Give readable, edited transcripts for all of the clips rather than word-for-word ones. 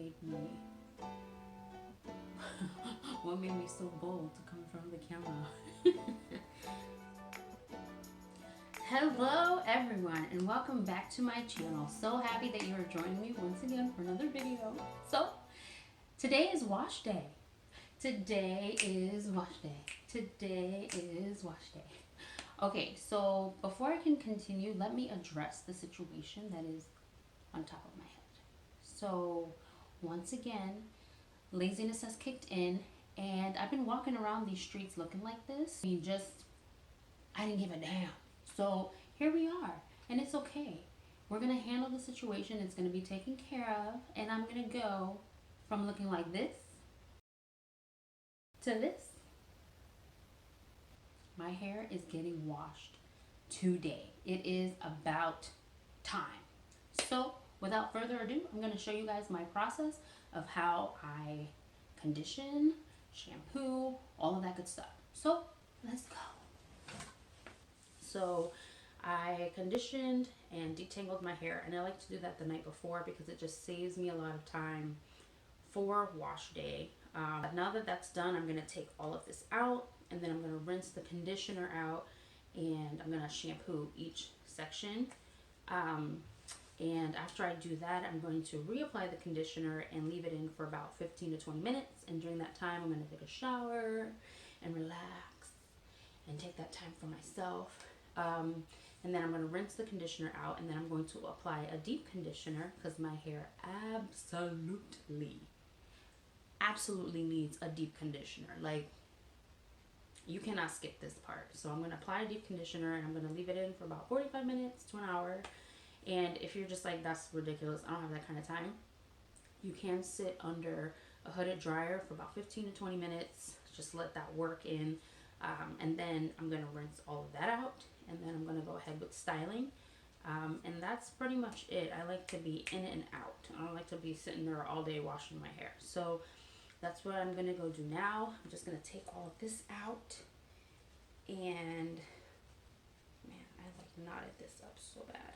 made me what made me so bold to come from the camera? Hello everyone, and welcome back to my channel. So happy that you are joining me once again for another video. So today is wash day. Today is wash day. Okay, so before I can continue, let me address the situation that is on top of my head. So once again, laziness has kicked in, and I've been walking around these streets looking like this. I didn't give a damn. So here we are, and it's okay. We're gonna handle the situation. It's gonna be taken care of, and I'm gonna go from looking like this to this. My hair is getting washed today. It is about time. So without further ado, I'm going to show you guys my process of how I condition, shampoo, all of that good stuff. So let's go. So I conditioned and detangled my hair, and I like to do that the night before because it just saves me a lot of time for wash day. Now that that's done, I'm going to take all of this out, and then I'm going to rinse the conditioner out, and I'm going to shampoo each section. And after I do that, I'm going to reapply the conditioner and leave it in for about 15 to 20 minutes. And during that time, I'm going to take a shower and relax and take that time for myself. And then I'm going to rinse the conditioner out, and then I'm going to apply a deep conditioner because my hair absolutely needs a deep conditioner. Like, you cannot skip this part. So I'm going to apply a deep conditioner, and I'm going to leave it in for about 45 minutes to an hour. And if you're just like, that's ridiculous, I don't have that kind of time, you can sit under a hooded dryer for about 15 to 20 minutes. Just let that work in. And then I'm going to rinse all of that out, and then I'm going to go ahead with styling. And that's pretty much it. I like to be in and out. I don't like to be sitting there all day washing my hair. So that's what I'm going to go do now. I'm just going to take all of this out. And man, I like knotted this up so bad.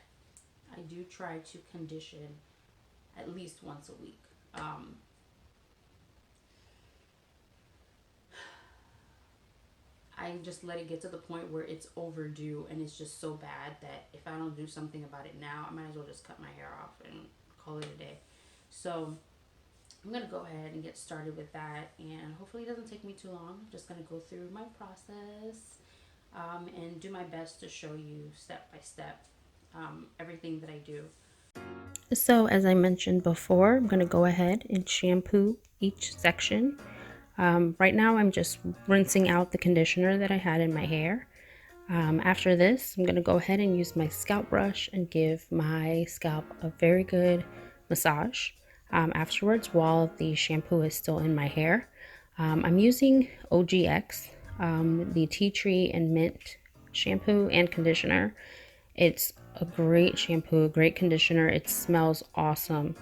I do try to condition at least once a week. I just let it get to the point where it's overdue, and it's just so bad that if I don't do something about it now, I might as well just cut my hair off and call it a day. So I'm going to go ahead and get started with that, and hopefully it doesn't take me too long. I'm just going to go through my process and do my best to show you step by step everything that I do. So as I mentioned before, I'm going to go ahead and shampoo each section. Right now I'm just rinsing out the conditioner that I had in my hair. After this, I'm going to go ahead and use my scalp brush and give my scalp a very good massage. Afterwards, while the shampoo is still in my hair, I'm using OGX, the tea tree and mint shampoo and conditioner. It's a great shampoo, a great conditioner. It smells awesome,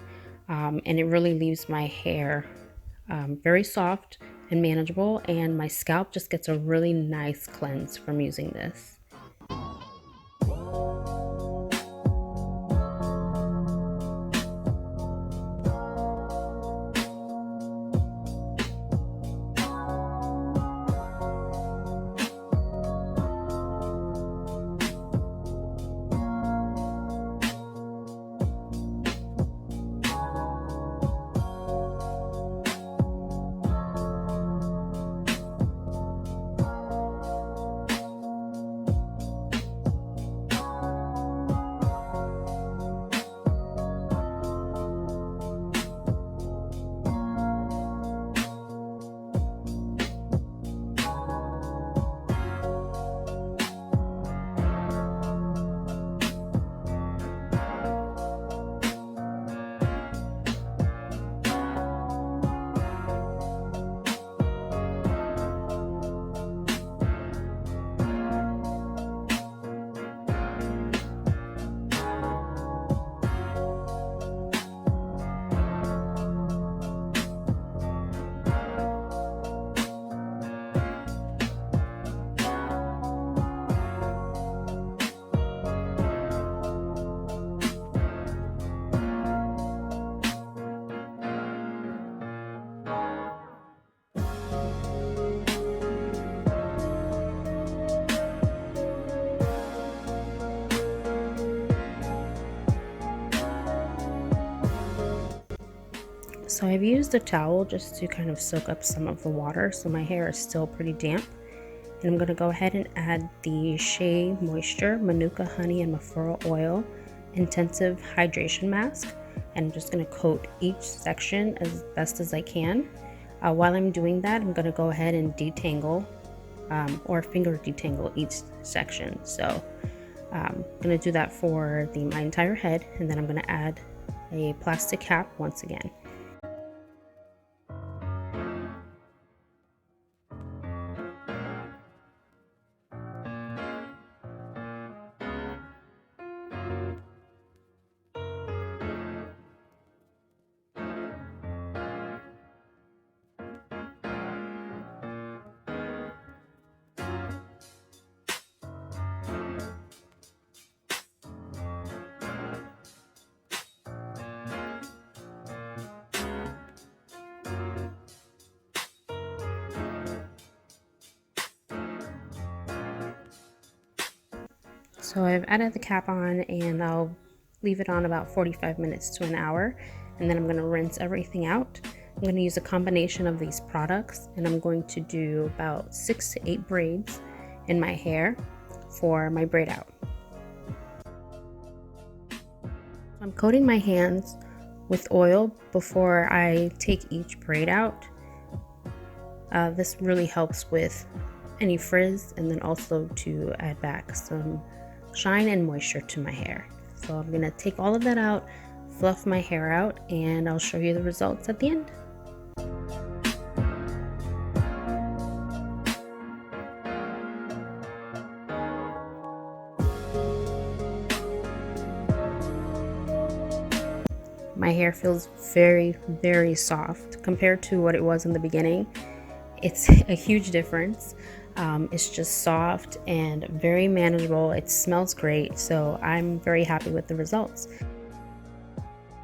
and it really leaves my hair very soft and manageable, and my scalp just gets a really nice cleanse from using this. So I've used a towel just to kind of soak up some of the water, so my hair is still pretty damp. And I'm going to go ahead and add the Shea Moisture, Manuka Honey and Mafura Oil Intensive Hydration Mask. And I'm just going to coat each section as best as I can. While I'm doing that, I'm going to go ahead and detangle or finger detangle each section. So I'm going to do that for my entire head, and then I'm going to add a plastic cap once again. So I've added the cap on, and I'll leave it on about 45 minutes to an hour, and then I'm going to rinse everything out. I'm going to use a combination of these products, and I'm going to do about 6 to 8 braids in my hair for my braid out. I'm coating my hands with oil before I take each braid out. This really helps with any frizz, and then also to add back some shine and moisture to my hair. So I'm going to take all of that out, fluff my hair out, and I'll show you the results at the end. My hair feels very, very soft compared to what it was in the beginning. It's a huge difference. It's just soft and very manageable. It smells great, so I'm very happy with the results.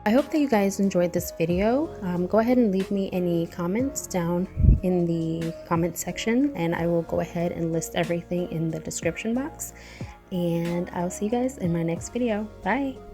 I hope that you guys enjoyed this video. Go ahead and leave me any comments down in the comment section, and I will go ahead and list everything in the description box. And I'll see you guys in my next video. Bye!